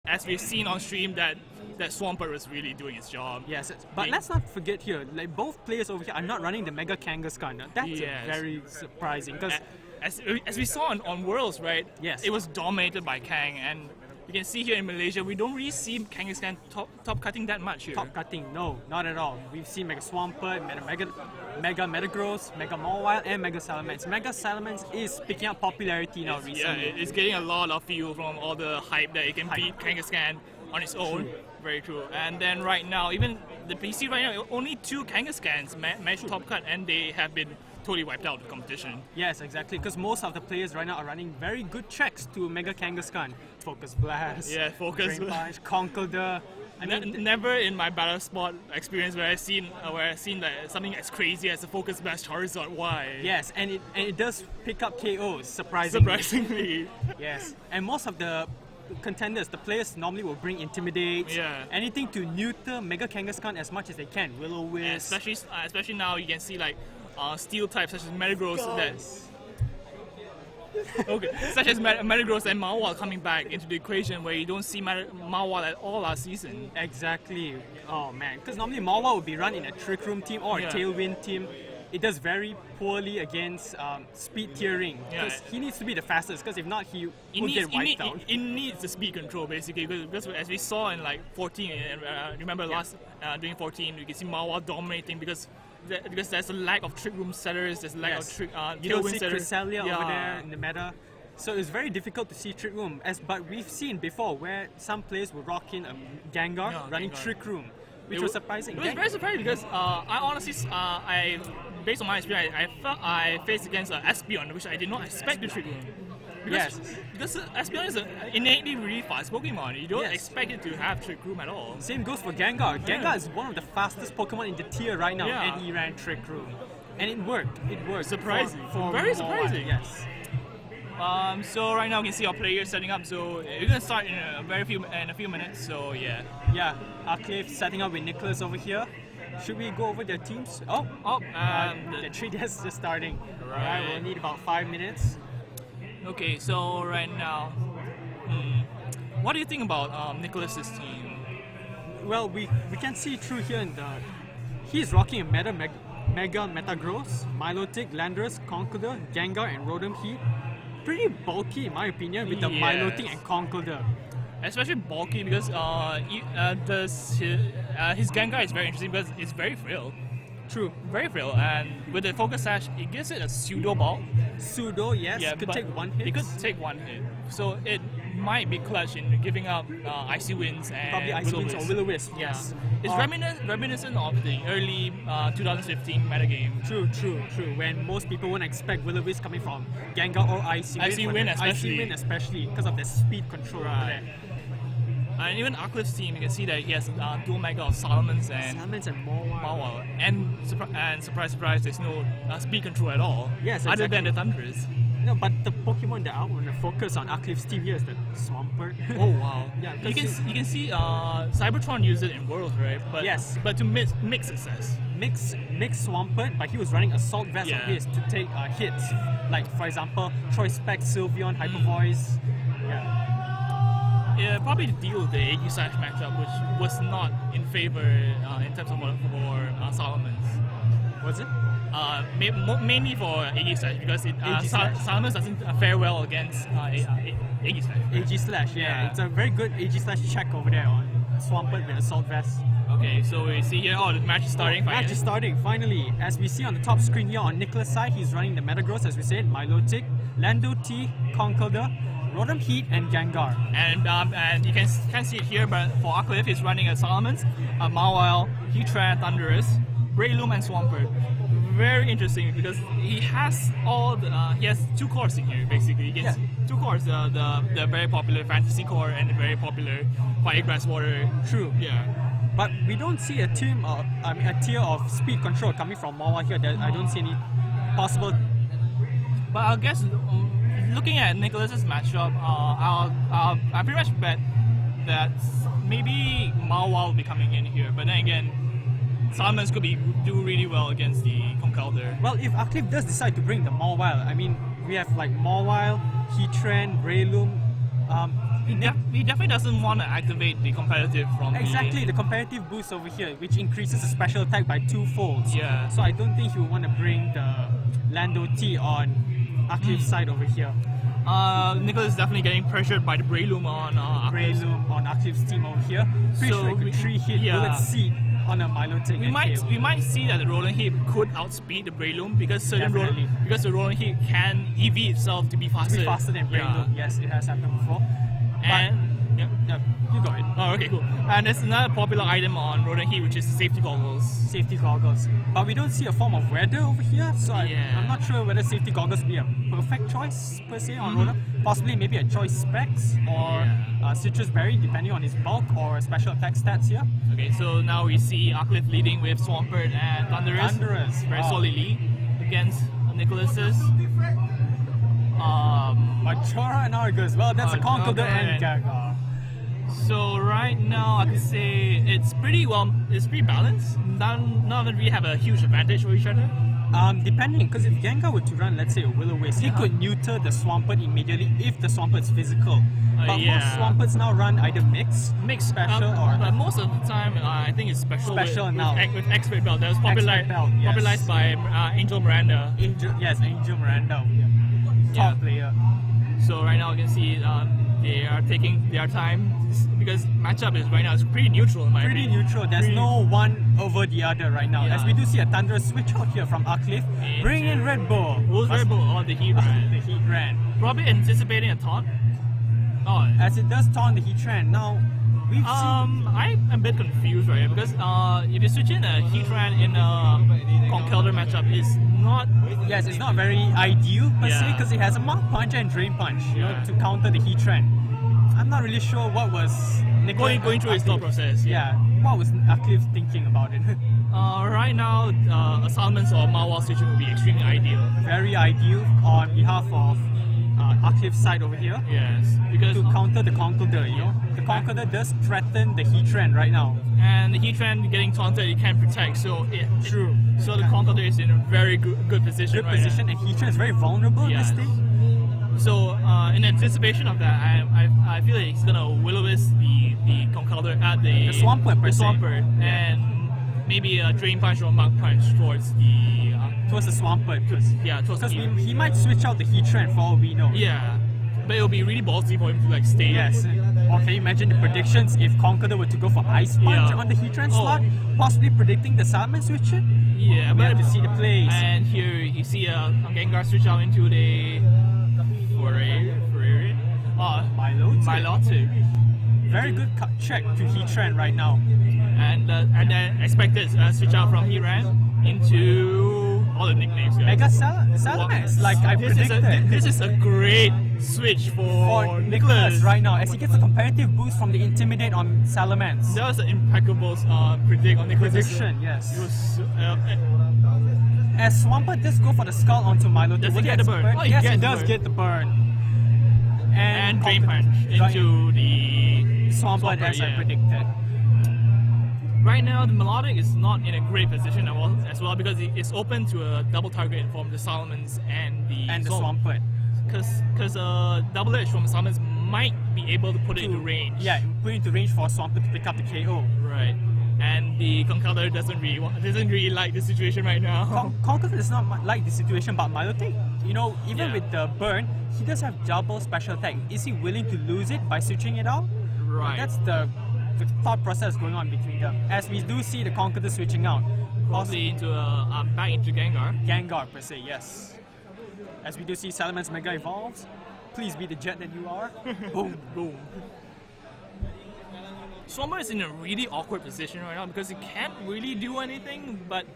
as we've seen on stream, that Swampert was really doing its job. Yes, but let's not forget here, like both players over here are not running the Mega Kangaskhan. That's very surprising because as we saw on Worlds, right? Yes. It was dominated by Kang, and you can see here in Malaysia, we don't really see Kangaskhan top cutting that much here. Top cutting, no, not at all. We've seen Mega Swampert, Mega Metagross, Mega Mawile, and Mega Salamence. Mega Salamence is picking up popularity now recently. Yeah, it's getting a lot of fuel from all the hype that it can beat Kangaskhan on its own. True. Very true. And then right now, even the PC right now, only 2 Kangaskans managed to top cut, and they have been totally wiped out of the competition. Yes, exactly, because most of the players right now are running very good checks to Mega Kangaskhan. Focus Blast, Focus Drain Punch, Conkeldurr. I mean, never in my battle spot experience where I've seen like something as crazy as a Focus Blast Charizard. Why? Yes, and it does pick up KOs, surprisingly. Yes, and most of the contenders, the players normally will bring Intimidate, anything to neuter Mega Kangaskhan as much as they can. Will-O-Wisp. Especially now, you can see like steel types such as Metagross such as Metagross and Mawile coming back into the equation, where you don't see Mawile at all last season. Exactly. Oh man, because normally Mawile would be run in a Trick Room team or a Tailwind team. It does very poorly against speed tiering, because he needs to be the fastest, because if not, he will get wiped out. It needs the speed control, basically, because as we saw in like 14, remember during 14, you can see Mawile dominating because there's a lack of Trick Room setters, there's a lack of Tailwind setters. Cresselia over there in the meta. So it's very difficult to see Trick Room, but we've seen before where some players will rock in a Gengar running Trick Room, which was surprising. It was very surprising because I honestly, based on my experience, I felt I faced against Espeon, which I did not expect to Trick Room. Because Espeon is an innately really fast Pokemon. You don't expect it to have Trick Room at all. Same goes for Gengar. Gengar is one of the fastest Pokemon in the tier right now, and he ran Trick Room. And it worked. It worked. Surprising. Very surprising. Yes. So right now we can see our players setting up. So we're gonna start in a few minutes. So yeah. Yeah. Aqlif setting up with Nicholas over here. Should we go over their teams? The 3DS just starting. Right. We'll need about 5 minutes. Okay, so right now, what do you think about Nicholas's team? Well, we can see through here in he's rocking a Mega Metagross, Milotic, Landorus, Conkeldurr, Gengar, and Rotom Heat. Pretty bulky in my opinion with the Milotic and Conkeldurr. Especially bulky because his Gengar is very interesting because it's very frail. True, very frail, and with the Focus Sash, it gives it a pseudo bulk. Pseudo, yes. Yeah, could take one hit. It could take one hit, so it might be clutch in giving up Icy Winds and probably Icy Winds or Will-O-Wisp. Yes, it's reminiscent of the early 2015 metagame. True. When most people won't expect Will-O-Wisp coming from Gengar or Icy Wind especially because of the speed control over there. And even Aqlif's team, you can see that he has dual Mega of Salamence and Mawile. And surprise, there's no speed control at all. Yes, other than the Thundurus. No, but the Pokemon that I want to focus on Aqlif's team here is the Swampert. Oh wow! Yeah, you can see Cybertron used it in Worlds, right? But but to mix success. Mix Swampert, but he was running Assault Vest on his to take hits, like for example Choice Spec, Sylveon, Hyper Voice. Yeah, probably to deal with the AG Slash matchup, which was not in favor in terms of for Salamence. Was it? Mainly for AG Slash because Salamence doesn't fare well against AG Slash. AG Slash, it's a very good AG Slash check over there on Swampert with Assault Vest. Okay, so we see here, the match is starting. Match is starting, finally. As we see on the top screen here on Nicholas' side, he's running the Metagross, as we said, Milotic, Lando T, Conkeldurr, Rotom Heat, and Gengar. And you can see it here, but for Aqlif, he's running a Salamence, a Mawile, Heatran, Thundurus, Breloom, and Swampert. Very interesting because he has he has 2 cores in here basically. He gets 2 cores, the very popular Fantasy core and the very popular Fire Grass Water. True. Yeah. But we don't see a tier of speed control coming from Mawile here. I don't see any possible. But I guess looking at Nicholas's matchup, I pretty much bet that maybe Mawile will be coming in here. But then again, Salamence could do really well against the Conkeldurr. Well, if Aqlif does decide to bring the Mawile, I mean, we have like Mawile, Heatran, Breloom. He definitely doesn't want to activate the competitive from Exactly, the competitive boost over here, which increases the special attack by 2 folds. Yeah. So I don't think he would want to bring the Lando T on Aqlif's side over here. Nicholas is definitely getting pressured by the Breloom on Breloom on Aqlif's team over here. Pretty So sure like a 3-hit bullet seed on a Milotic. We might see that the Roland Heap could outspeed the Breloom because the Roland Heap can EV itself to be faster. Faster than Breloom. Yes, it has happened before. And you got it. Oh, okay, cool. And there's another popular item on Roland Heap, which is safety goggles. Safety goggles. But we don't see a form of weather over here, so I'm not sure whether safety goggles would be a perfect choice per se on Roland. Possibly maybe a choice specs or citrus berry, depending on his bulk or special attack stats here. Okay, so now we see Aqlif leading with Swampert and Thunderous. Very solid lead against Nicholas's. Majora and Argus. Well, that's a Conqueror and Gaga. So right now, I could say it's pretty balanced. None of them really have a huge advantage over each other. Depending, because if Gengar were to run, let's say, a Will-O-Wisp, he could neuter the Swampert immediately if the Swampert's physical. But most Swamperts now run either mix special, or... But most of the time, I think it's special with Expert Belt. That was popularized by Angel Miranda. Angel Miranda. Top player. So right now, you can see they are taking their time because matchup is right now is pretty neutral in my opinion. Pretty neutral. There's no one over the other right now. As we do see a Thunderous switch out here from Aqlif. Bring in Red Bull. Who's Red Bull? Oh, the Heatran. The Heatran. Probably anticipating a taunt. Oh. As it does taunt the Heatran. Now, we've seen... I'm a bit confused right here because if you switch in a Heatran in a Conkeldurr matchup, it's not... Yes, it's not very ideal per se because it has a Mach Punch and Drain Punch to counter the Heatran. I'm not really sure what was going through his thought process. What was Aqlif thinking about it? Right now, a Salamence or Mawile switching would be extremely ideal. Very ideal on behalf of Aqlif's side over here. Yes, because to counter the Conkeldurr, you know, the Conkeldurr does threaten the Heatran right now. And the Heatran getting taunted, it can protect. So So the Conkeldurr is in a very good position. And Heatran is very vulnerable in this state. So in anticipation of that, I feel like he's gonna Will-O-Wisp the Conkeldurr at the Swampert, and maybe a Drain Punch or Mach Punch towards the Swampert. Because he might switch out the Heatran for all we know. Yeah, but it'll be really ballsy for him to like stay. Yes. Or can you imagine the predictions if Conkeldurr were to go for Ice Punch on the Heatran slot, possibly predicting the Salamence switcher? Yeah, we have to see the plays. And here you see a Gengar switch out into the Milotic. Very good check to Heatran right now. And then expected switch out from Heatran into all the nicknames. Mega Salamence, like I predicted. This is a great switch for Nicholas right now, as he gets a competitive boost from the Intimidate on Salamence. That was an impeccable prediction on Nicholas. Prediction, yes. It was, as Swampert does go for the Skull onto Milo. Does he get the burn? Yes, he does get the burn. And Drain Punch into the Swampert as I predicted. Right now, the Melodic is not in a great position as well because it's open to a double target in form of the Salamence and the Swampert. Because double edge from Salamence might be able to put it into range. Yeah, put it into range for Swampert to pick up the KO. Right. And the Conkeldurr doesn't really like the situation right now. Conkeldurr does not like the situation, but Milotic, you know, even with the burn, he does have double special attack. Is he willing to lose it by switching it out? Right. That's the thought process going on between them. As we do see the Conkeldurr switching out. Possibly into back into Gengar. Gengar per se, yes. As we do see Salamence Mega evolves. Please be the jet that you are. Boom, boom. Swampert is in a really awkward position right now because he can't really do anything, but...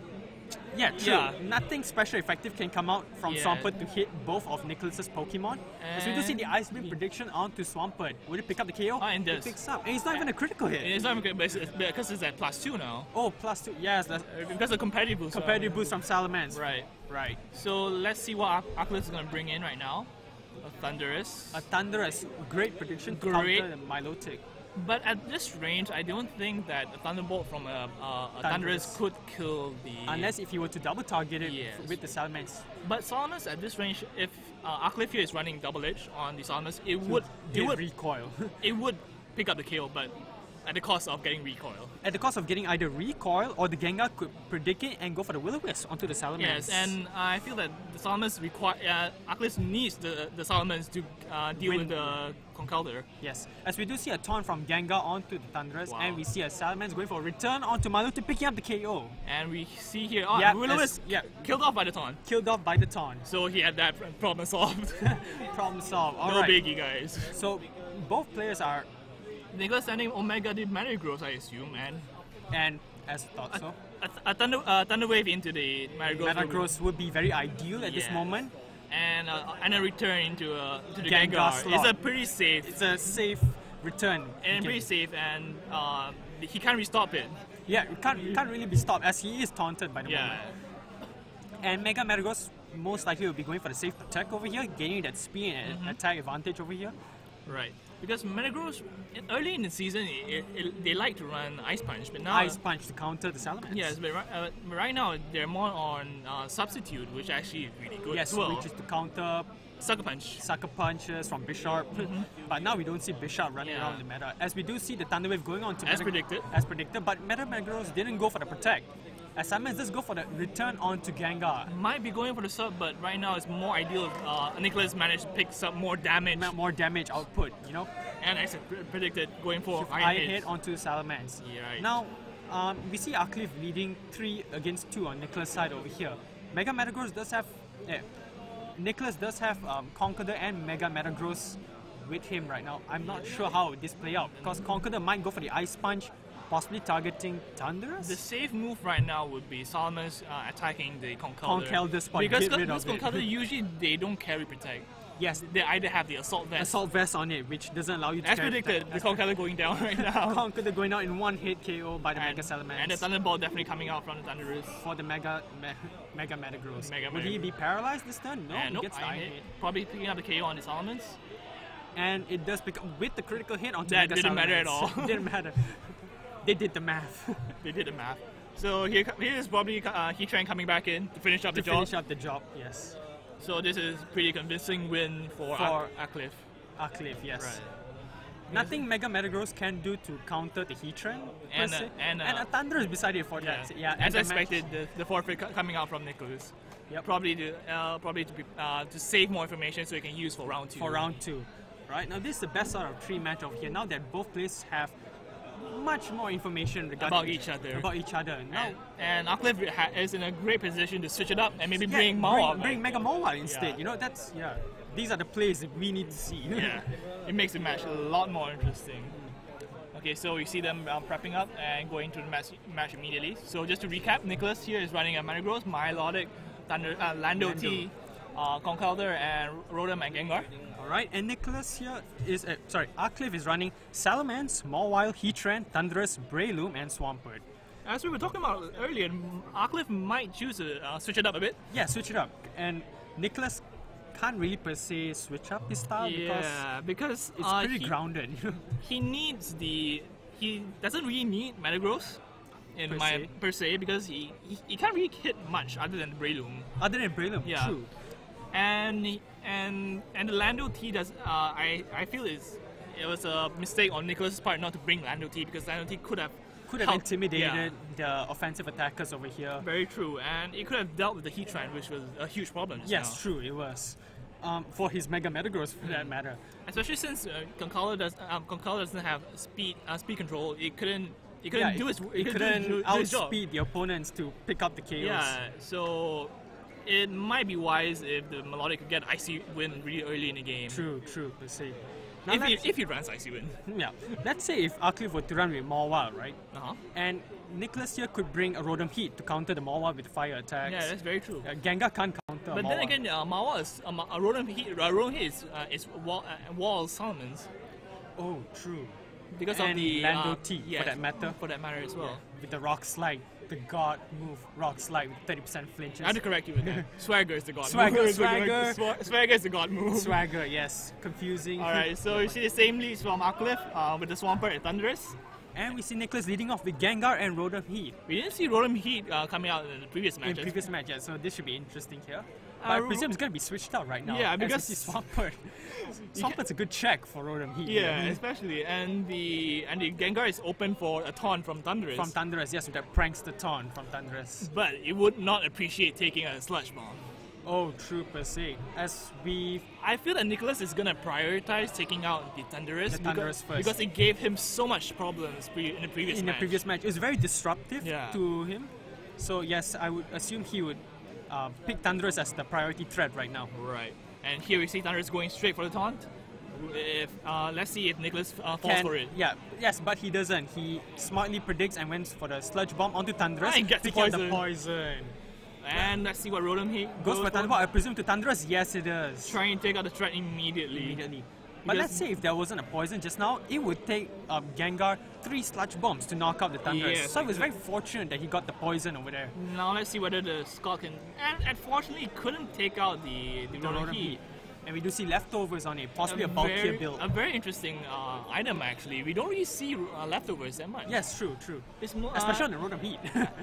Yeah, true. Nothing special effective can come out from Swampert to hit both of Nicholas's Pokemon. As we do see the Ice Beam prediction onto Swampert. Would it pick up the KO? It picks up. And it's not even a critical hit. It's not even because it's at +2 now. Oh, +2. Yes. Because of competitive boost. Competitive boost from Salamence. Right. So let's see what Aqlif is going to bring in right now. A Thunderous. Great prediction to counter the Milotic. But at this range, I don't think that a Thunderbolt from a Thundurus could kill the... Unless if you were to double target it with the Salamence. But Salamence at this range, if Aqlif here is running Double Edge on the Salamence, it would recoil. It would pick up the KO, but at the cost of getting recoil. At the cost of getting either recoil or the Gengar could predict it and go for the Will-O-Wisp onto the Salamence. Yes, and I feel that the Salamence Aqlif needs the Salamence to deal with the Conkeldurr. Yes, as we do see a taunt from Gengar onto the Thundurus, and we see a Salamence going for a return onto Milotic picking up the KO. And we see here, Will-O-Wisp killed off by the taunt. Killed off by the taunt. So he had that problem solved. Problem solved, No biggie, guys. So both players are... Nicholas sending Omega did Metagross, I assume, and as thought so. A Thunder Wave into the Metagross would be very ideal at this moment. And a return into the Gengar Gengar. slot. It's a pretty safe. It's a safe return. And pretty safe, and he can't restop it. Yeah, it can't really be stopped as he is taunted by the moment. And Mega Metagross most likely will be going for the safe attack over here, gaining that speed and attack advantage over here. Right. Because Metagross, early in the season, they like to run Ice Punch, but now... Ice Punch to counter the Salamence. Yes, but right now they're more on Substitute, which actually is really good as well. Which is to counter... Sucker Punch. Sucker Punches from Bisharp. But now we don't see Bisharp running around the meta. As we do see the Thunder Wave going on to As predicted, but Meta Metagross didn't go for the Protect. As Salamence does go for the return onto Gengar. Might be going for the sub, but right now it's more ideal if Nicholas managed to pick up more damage. More damage output, you know? And as predicted, going for Iron Hit onto Salamence. Yeah, right. Now, we see Aqlif leading 3 against 2 on Nicholas' side over here. Mega Metagross does have... Nicholas does have Conkeldurr and Mega Metagross with him right now. I'm not sure how this play out, because Conkeldurr might go for the Ice Punch, possibly targeting Thundurus? The safe move right now would be Salamence attacking the Conkeldurr. Spot, because Conkeldurr usually they don't carry Protect. Yes. They either have the Assault Vest. Assault Vest on it, which doesn't allow you to As predicted, the Conkeldurr going down right now. Conkeldurr going out in one hit KO by the Mega Salamence. And the Thunderbolt definitely coming out from the Thundurus. For the Mega Metagross. Would he be paralyzed this turn? No, he gets the Iron Hit. Probably picking up the KO on the Salamence. And it does pick up with the critical hit onto That Mega didn't Salamence. matter at all. Didn't matter. They did the math. They did the math. So here is probably Heatran coming back in to finish up the job. To finish up the job, yes. So this is pretty convincing win for Aqlif. Aqlif, yes. Right. Nothing Mega Metagross can do to counter the Heatran and a Thunder is beside it for that. Yeah, as expected, the forfeit coming out from Nicholas. Yep. Probably to save more information so he can use for round 2. For round 2, right? Now this is the best out of 3 match over here. Now that both players have much more information about each other. Now, and Aqlif is in a great position to switch it up and maybe bring Mawile. Bring Mega Mawile instead. You know, that's these are the plays that we need to see. It makes the match a lot more interesting. Okay, so we see them prepping up and going to the match immediately. So just to recap, Nicholas here is running a Metagross, Milotic, Lando T, Conkeldurr, and Rotom and Gengar. Alright, and Nicholas here is, Aqlif is running Salamence, Mawile, Heatran, Thundurus, Breloom, and Swampert. As we were talking about earlier, Aqlif might choose to switch it up a bit. Yeah, switch it up. And Nicholas can't really per se switch up his style because it's pretty grounded. He doesn't really need Metagross per se because he can't really hit much other than Breloom. True. And the Lando T does I feel it was a mistake on Nicholas' part not to bring Lando T because Lando T could have intimidated the offensive attackers over here. Very true, and it could have dealt with the Heatran, which was a huge problem. Yes, true, it was. For his Mega Metagross, for that matter. Especially since Conkeldurr doesn't have speed control, it couldn't outspeed the opponents to pick up the KOs. Yeah, so it might be wise if the Melodic could get Icy Wind really early in the game. True, let's see. Now if he runs Icy Wind. Yeah. Let's say if Aqlif were to run with Mawile, right? And Nicholas here could bring a Rotom Heat to counter the Mawile with fire attacks. Yeah, that's very true. Gengar can't counter But Mawile. Then again, Mawile is a Rotom Heat is wall Salamence. Oh, true. because and of the Lando T yeah, for that matter. For that matter as well. With the rock slide, the god move, rock slide with 30% flinches. I have to correct you with that. Swagger is the god Swagger, move. swagger. Swagger is the god move. Swagger, yes. Confusing. Alright, so you see the same leads from Aqlif with the Swampert and Thunderous. And we see Nicholas leading off with Gengar and Rotom Heat. We didn't see Rotom Heat coming out in the previous matches. In previous matches, so this should be interesting here. But I presume it's going to be switched out right now. Yeah, because as we see Swampert. Swampert's a good check for Rotom Heat. Yeah, especially, and the Gengar is open for a taunt from Thunderous. From Thunderous, yes, with that prankster taunt from Thunderous. But it would not appreciate taking a Sludge Bomb. Oh, true per se. I feel that Nicholas is gonna prioritize taking out the Thunderous, first. Because it gave him so much problems in the previous match. The previous match, it was very disruptive Yeah. to him. So yes, I would assume he would pick Thunderous as the priority threat right now. Right. And here we see Thunderous going straight for the taunt. If let's see if Nicholas falls for it. Yeah, yes, but he doesn't. He smartly predicts and went for the Sludge Bomb onto Thunderous. And gets the picking up poison. the poison. And let's see what Rotom Heat Goes for Thunderbolt, I presume, to Thunderous? Yes, it does. Trying to take out the threat immediately. But let's say if there wasn't a poison just now, it would take Gengar 3 Sludge Bombs to knock out the Thunderous. Yes, so it was very fortunate that he got the poison over there. Now let's see whether the Scott can... And unfortunately, couldn't take out the Rotom Heat. And we do see leftovers on it, possibly a bulkier build. A very interesting item, actually. We don't really see leftovers that much. Yes, true. It's more, especially on the Rotom Heat.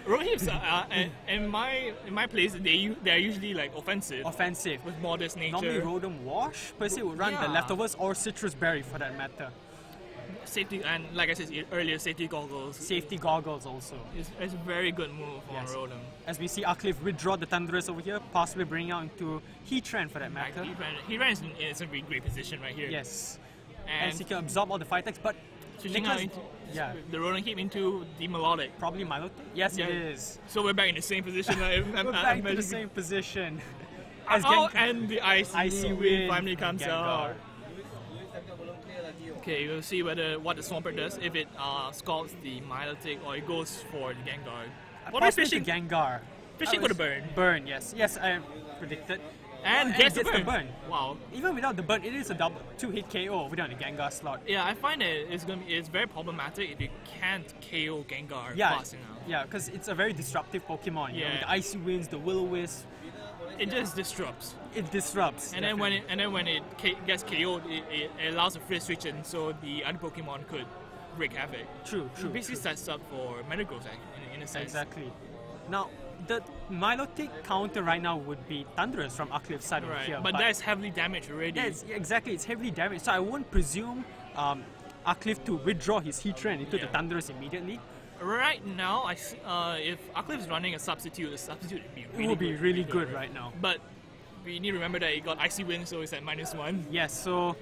Rotom Heats, in my place, they're usually like offensive. With modest nature. Normally Rotom Wash per se would run the leftovers, or Citrus Berry for that matter. Safety, and like I said earlier, safety goggles. Safety goggles also. It's a very good move on Rotom. As we see Aqlif withdraw the Thunderous over here, possibly bringing out into Heatran for that matter. Heatran is in a great position right here. Yes. And he can absorb all the fire attacks, but Nicholas, the Rotom Heat into the Melodic. Probably Milotic? Yes, it is. So we're back in the same position. We're back in the same position. And the Icy Wind finally comes out. Okay, we'll see what the Swampert does, if it scalds the Milotic or it goes for the Gengar. What is fishing? Gengar. Fishing with a burn. Burn, yes. Yes, I predicted. And gets the burn. Wow. Even without the burn, it is a double 2-hit KO without the Gengar slot. Yeah, I find that it's very problematic if you can't KO Gengar fast enough. Yeah, because it's a very disruptive Pokemon. You know, with the Icy Winds, the Will-O-Wisp. It just disrupts. It disrupts. And then when it gets KO'd, it allows a free switch in, so the other Pokemon could wreak havoc. True. It basically sets up for Metagross in a sense. Exactly. Now, the Milotic counter right now would be Thunderous from Aqlif's side over here. But that's heavily damaged already. Exactly, it's heavily damaged. So I won't presume Aqlif to withdraw his Heatran into the Thunderous immediately. Right now, if Aqlif is running a substitute, the substitute would be really good right now. But we need to remember that he got Icy Wind, so it's at -1. Yes, so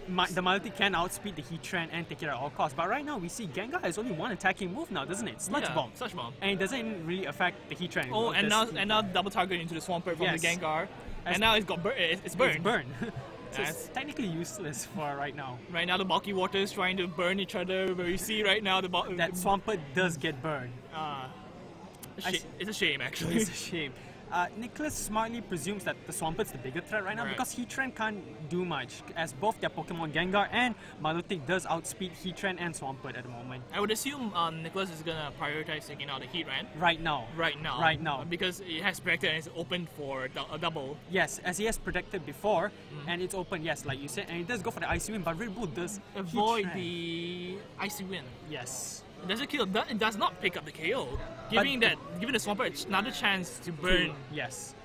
the Milotic can outspeed the Heatran and take it at all costs. But right now, we see Gengar has only one attacking move now, doesn't it? Sludge Bomb. Sludge Bomb. And it doesn't really affect the Heatran. Oh, and now double target into the Swampert from the Gengar. And now it's got it's burned. It's burned. So it's technically useless for right now. Right now, the bulky water is trying to burn each other, but we see right now that Swampert does get burned. It's a shame, actually. It's a shame. Nicholas smartly presumes that the Swampert's the bigger threat right now because Heatran can't do much, as both their Pokemon Gengar and Milotic does outspeed Heatran and Swampert at the moment. I would assume Nicholas is gonna prioritize taking out the Heatran. Right now. Because it has protected and it's open for a double. Yes, as he has protected before, and it's open, yes, like you said, and it does go for the Icy Wind, but Red Bull does avoid Heatran. The Icy Wind. Yes. It doesn't kill. It does not pick up the KO, giving the Swampert another chance to burn. Yes.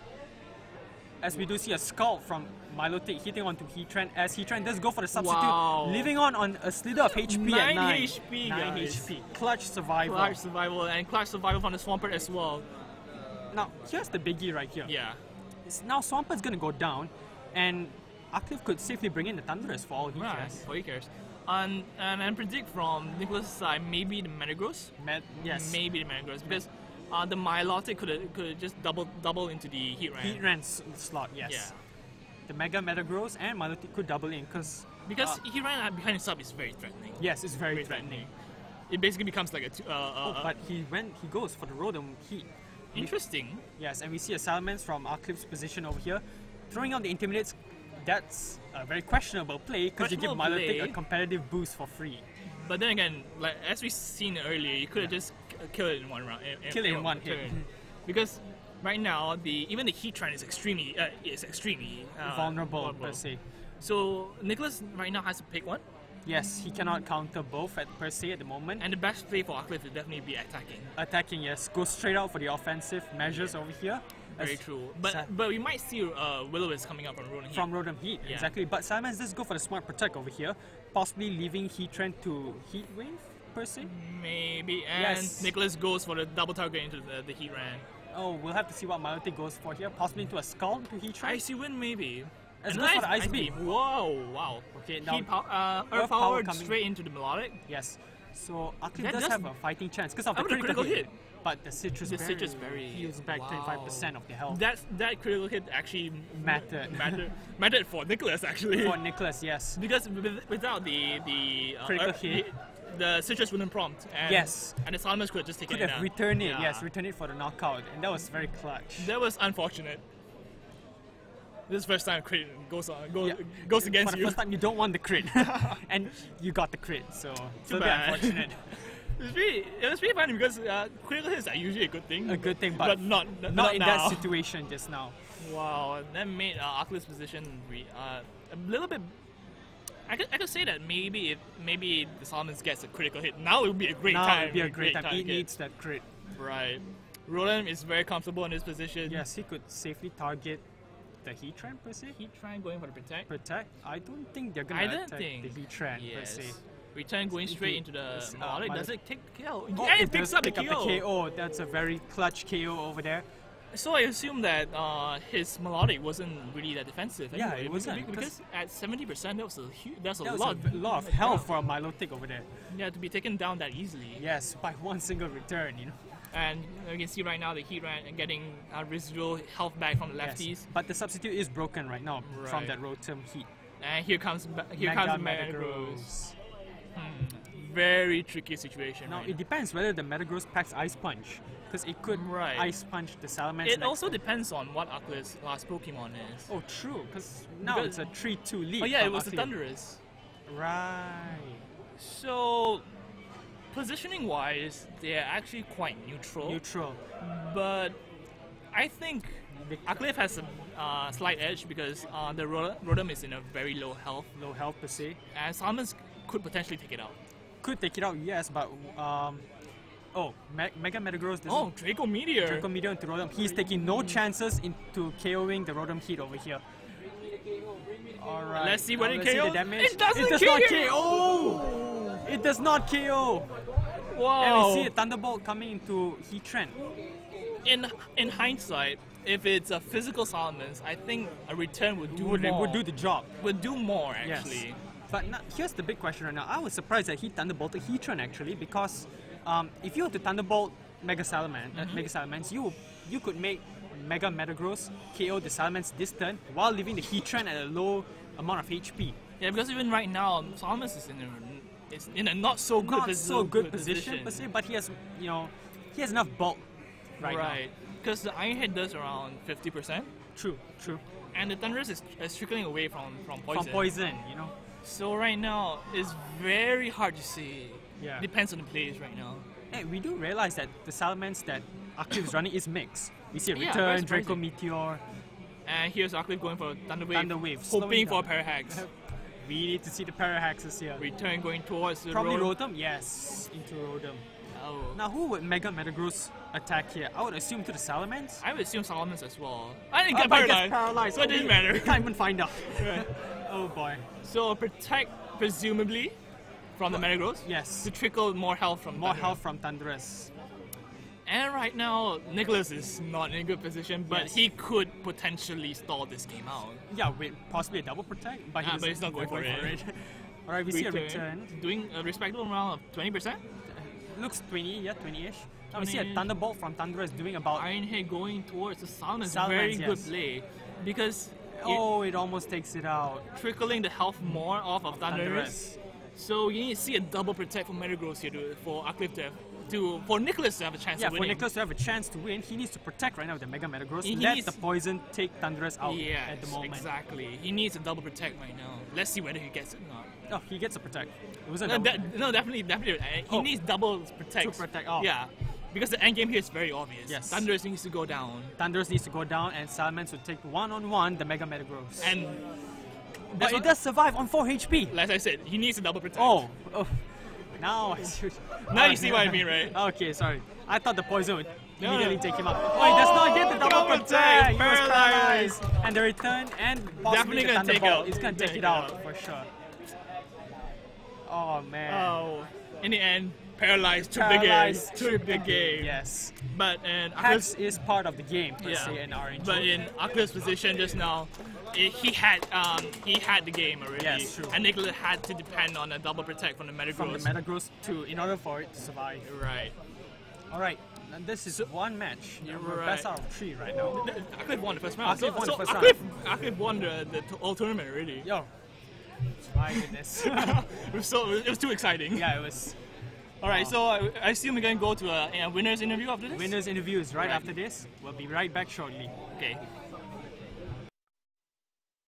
As we do see a Scald from Milotic hitting onto Heatran, as Heatran does go for the substitute, leaving on a slither of HP 9 at 9. HP, 9 guys. HP. Clutch survival. And clutch survival from the Swampert as well. Now, here's the biggie right here. Yeah. Now Swampert's gonna go down, and Aqlif could safely bring in the Thunderous for all he cares. For he cares. And I predict from Nicholas' side, maybe the Metagross. Yes. Maybe the Metagross, because the Milotic could just double into the Heatran. Heatran slot, yes. Yeah. The Mega Metagross and Milotic could double in because Heatran behind his sub is very threatening. Yes, it's very threatening. It basically becomes like but he goes for the Rotom Heat. Interesting. Yes, and we see a Salamence from Aqlif's position over here, throwing out the Intimidates. That's a very questionable play because you give Milotic a competitive boost for free. But then again, like as we seen earlier, you could have just killed it in one round. Kill it in one hit. turn. Because right now, even the heat trend is extremely Vulnerable per se. So Nicholas right now has to pick one, Yes, he cannot counter both per se at the moment. and the best play for Aqlif would definitely be attacking. Attacking, yes, go straight out for the offensive measures over here. Very As- true. But we might see Will-O-Wisp coming up from Ronan Heat. From Rotom Heat, Yeah. exactly. But Salamence does go for the smart protect over here, possibly leaving Heat Trend to Heat Wave per se. Maybe, and Yes. Nicholas goes for the double target into the Heat Ran. Oh, we'll have to see what Milotic goes for here, possibly into a Skull to Heat Trend. Icy Wind maybe. Let's And go for nice the Ice Beam. Whoa, wow. Okay, now Heat Earth Earth Power Power coming. straight into the Melodic. Yes. So Aqlif That does does- have a fighting chance because of How the about a critical, critical hit? But the Citrus The Berry Citrus Berry. heals back Wow. 25% of the health. That critical hit actually Mattered. for Nicholas actually. For Nicholas, yes. Because without the Critical hit. the Citrus wouldn't prompt. And, Yes. And the Salamence could have just taken Could it have down. returned it, Yeah. yes, return it for the knockout, and that was very clutch. That was unfortunate. This is the first time crit goes Yeah. goes against For the you. first time, you don't want the crit, and you got the crit, so Too a bit bad. unfortunate. It was pretty funny because critical hits are usually a good thing. A good thing, but not Not in now. that situation just now. Wow, that made Aqlif's position a little bit. I could say that maybe the Salamence gets a critical hit, now it would be a great Now time. it'd be a great time. to He get- needs that crit. Right. Roland is very comfortable in his position. Yes, he could safely target the Heat Trend per se. He trying going for the protect. Protect. I don't think they're I gonna don't attack think. the Heat Trend per Yes. se. Return going If straight he- into the yes, Melodic. Melodic- Does it take KO? Oh, Yeah, it does picks up the pick KO. up the KO. That's a very clutch KO over there. So I assume that his Melodic wasn't really that defensive. Yeah, anyway, it wasn't, because at 70% that was a huge. That's a That was lot. a lot of health for a Milotic over there. Yeah, to be taken down that easily. Yes, by one single return, you know. And you can see right now the Heat Ran and getting residual health back from the Yes. lefties. But the substitute is broken right now from Right. that Rotom Heat. And here comes Mega Metagross. Very tricky situation. Now right it depends whether the Metagross packs Ice Punch, because it could Right. Ice Punch the Salamence. It next also turn. depends on what Aqlif's last Pokemon is. Oh, true, because now Because- it's a 3-2 lead. Oh yeah, from it was the Aqlif. Thunderous. Right. So positioning wise, they're actually quite neutral. Neutral. But I think Aqlif has a slight edge because the Rotom is in a very low health, Low health per se. and Salamence could potentially take it out. Could take it out, yes, but Mega Metagross doesn't. Oh, Draco Meteor! Draco Meteor into Rotom. He's taking no chances into KOing the Rotom Heat over here. Alright. Let's see what now it let's see the KOs. damage. It doesn't does KO! not KO! It does not KO! Wow! And we see a Thunderbolt coming into Heat Trend. In hindsight, if it's a physical Salamence, I think a return would do Would more. do the job. Would do more Yes. actually. But here's the big question right now. I was surprised that he Thunderbolted Heat Trend actually, because if you were to Thunderbolt Mega Salamence, you could make Mega Metagross KO the Salamence this turn while leaving the Heat Trend at a low amount of HP. Yeah, because even right now, Salamence is in a not so good Not so good position per se, but he has enough bulk right now. Because the Iron Head does around 50%, True. and the Thunderous is trickling away from poison. From poison, you know. So right now, it's very hard to say. Yeah. Depends on the plays right now. Hey, we do realize that the Salamence that Aqlif is running is mixed. We see a Yeah, return, very Draco surprising. Meteor, And here's Aqlif going for Thunder Wave, Thunder Wave, hoping slowing for a down. Parahax. We need to see the Parahaxes here. Return going towards the Probably road. Rotom? Yes, into Rotom. Oh. Now, who would Mega Metagross attack here? I would assume to the Salamence. I would assume Salamence as well. I didn't get But it gets paralyzed, paralyzed. so it didn't matter. We can't even find out. Oh boy. So protect presumably from the Metagross Yes. to trickle more health from More Thunder. health from Thunderous. And right now, Nicholas is not in a good position, but Yes. he could potentially stall this game out. Yeah, with possibly a double protect, but, But he's not going for it. Alright, we see a return. Doing a respectable amount of 20%. Looks 20, yeah, 20-ish. Now we see a 20-ish. Thunderbolt from Thunderous doing about... Iron Head going towards the Salamence. Salamence, Very yes. good play. Because Oh, it almost takes it out. trickling the health more off of Thunderous. Thunderous. So you need to see a double protect for Metagross here for Aqlif for Nicholas to have a chance Yeah, of for winning. Nicholas to have a chance to win, he needs to protect right now with the Mega Metagross. He Let needs- the poison take Thunderous out Yes, at the moment. exactly. He needs a double protect right now. Let's see whether he gets it or not. Oh, he gets a protect. It wasn't No, definitely. He needs double protect. To protect, oh. Yeah, because the end game here is very obvious. Yes. Thunderous needs to go down. Thunderous needs to go down, and Salamence would take one-on-one the Mega Metagross. And but it does survive on 4 HP. Like I said, he needs a double protect. Oh. Now I see. Now you see what I mean, right? Okay, sorry. I thought the poison would No. immediately take him out. Oh, he does not get the double double protect. He was paralyzed. paralyzed. And the return and possibly Definitely the gonna take Thunderbolt out. is going to take it out for sure. Oh man. Oh, in the end, paralyzed took Paralyzed the game. Yes. But in Hacks is part of the game per yeah. se in RNG. But in Aqlif's position just now, he had the game already. Yes, true. And Nicholas had to depend on a double protect from the Metagross. From the Metagross in order for it to survive. Right. Alright, and this is one match. We're right. best out of 3 right now. Aqlif won the first round. Aqlif won the first Aqlif won the whole tournament already. Yo. My goodness. It was too exciting. Yeah, it was. Alright, so I assume we're going to go to a winner's interview after this? Winners interviews right after this. We'll be right back shortly. Okay.